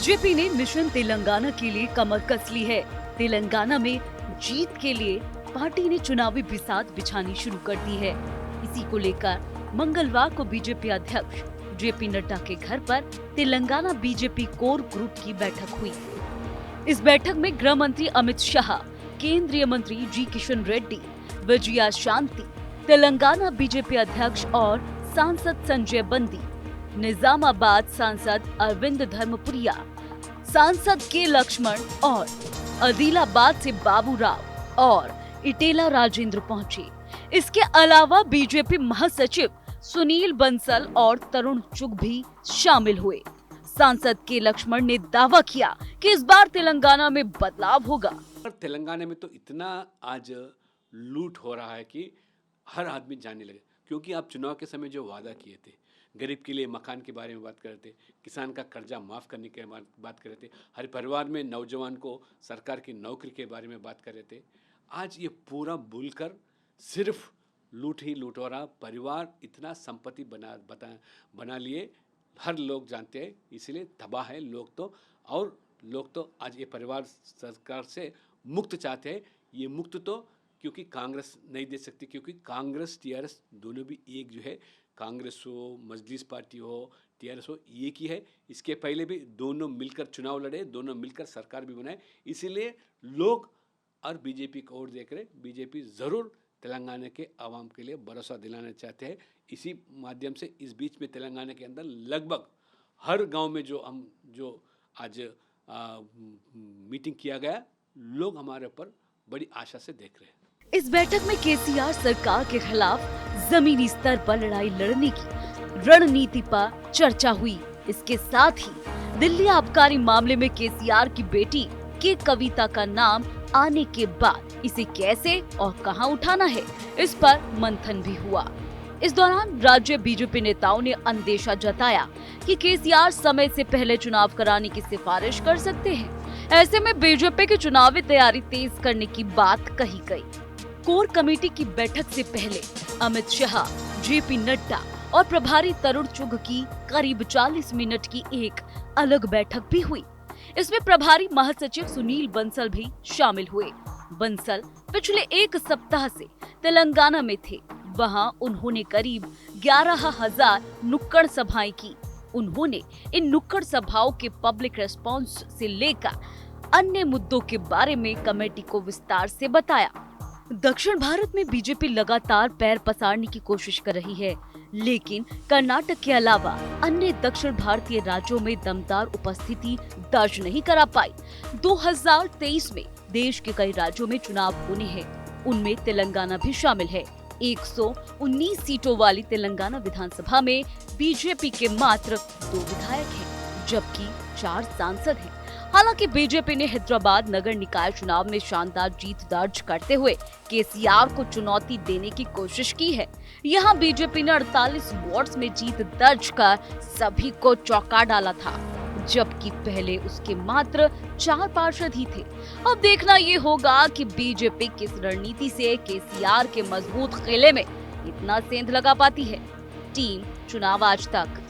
BJP ने mission Telangana के लिए कमर कस ली है। तेलंगाना में जीत के लिए पार्टी ने चुनावी बिसात बिछानी शुरू कर दी है। इसी को लेकर मंगलवार को बीजेपी अध्यक्ष जेपी नड्डा के घर पर तेलंगाना बीजेपी कोर ग्रुप की बैठक हुई। इस बैठक में गृह मंत्री अमित शाह, केंद्रीय मंत्री जी किशन रेड्डी, विजया शांति, तेलंगाना बीजेपी अध्यक्ष और सांसद संजय बंदी, निजामाबाद सांसद अरविंद धर्मपुरिया, सांसद के लक्ष्मण और आदिलाबाद से बाबू राव और इटेला राजेंद्र पहुंचे। इसके अलावा बीजेपी महासचिव सुनील बंसल और तरुण चुग भी शामिल हुए। सांसद के लक्ष्मण ने दावा किया कि इस बार तेलंगाना में बदलाव होगा। तेलंगाना में तो इतना आज लूट हो रहा है कि हर आदमी जानने लगे, क्योंकि आप चुनाव के समय जो वादा किए थे, गरीब के लिए मकान के बारे में बात कर रहे थे, किसान का कर्जा माफ़ करने के बात कर रहे थे, हर परिवार में नौजवान को सरकार की नौकरी के बारे में बात कर रहे थे। आज ये पूरा भूलकर सिर्फ लूट ही लूट हो रहा। परिवार इतना संपत्ति बना लिए, हर लोग जानते हैं, इसलिए तबाह है लोग तो। और लोग तो आज ये परिवार सरकार से मुक्त चाहते हैं। ये मुक्त तो क्योंकि कांग्रेस नहीं दे सकती, क्योंकि कांग्रेस टीआरएस दोनों भी एक जो है, कांग्रेस हो, मजलिस पार्टी हो, टीआरएस हो, एक ही है। इसके पहले भी दोनों मिलकर चुनाव लड़े, दोनों मिलकर सरकार भी बनाए। इसीलिए लोग और बीजेपी को ओर देख रहे। बीजेपी ज़रूर तेलंगाना के आवाम के लिए भरोसा दिलाना चाहते हैं। इसी माध्यम से इस बीच में तेलंगाना के अंदर लगभग हर गांव में जो आज मीटिंग किया गया, लोग हमारे ऊपर बड़ी आशा से देख रहे हैं। इस बैठक में केसीआर सरकार के खिलाफ जमीनी स्तर पर लड़ाई लड़ने की रणनीति पर चर्चा हुई। इसके साथ ही दिल्ली आबकारी मामले में केसीआर की बेटी के कविता का नाम आने के बाद इसे कैसे और कहां उठाना है, इस पर मंथन भी हुआ। इस दौरान राज्य बीजेपी नेताओं ने अंदेशा जताया कि केसीआर समय से पहले चुनाव कराने की सिफारिश कर सकते हैं। ऐसे में बीजेपी की चुनावी तैयारी तेज करने की बात कही गई। कोर कमेटी की बैठक से पहले अमित शाह, जेपी नड्डा और प्रभारी तरुण चुग की करीब 40 मिनट की एक अलग बैठक भी हुई। इसमें प्रभारी महासचिव सुनील बंसल भी शामिल हुए। बंसल पिछले एक सप्ताह से तेलंगाना में थे। वहां उन्होंने करीब 11,000 नुक्कड़ सभाएं की। उन्होंने इन नुक्कड़ सभाओं के पब्लिक रेस्पॉन्स से लेकर अन्य मुद्दों के बारे में कमेटी को विस्तार से बताया। दक्षिण भारत में बीजेपी लगातार पैर पसारने की कोशिश कर रही है, लेकिन कर्नाटक के अलावा अन्य दक्षिण भारतीय राज्यों में दमदार उपस्थिति दर्ज नहीं करा पाई। 2023 में देश के कई राज्यों में चुनाव होने हैं, उनमें तेलंगाना भी शामिल है। 119 सीटों वाली तेलंगाना विधानसभा में बीजेपी के मात्र 2 विधायक हैं, जबकि 4 सांसद हैं। हालांकि बीजेपी ने हैदराबाद नगर निकाय चुनाव में शानदार जीत दर्ज करते हुए केसीआर को चुनौती देने की कोशिश की है। यहां बीजेपी ने 48 वार्ड्स में जीत दर्ज कर सभी को चौंका डाला था, जबकि पहले उसके मात्र 4 पार्षद ही थे। अब देखना ये होगा कि बीजेपी किस रणनीति से केसीआर के मजबूत किले में इतना सेंध लगा पाती है। टीम चुनाव आज तक।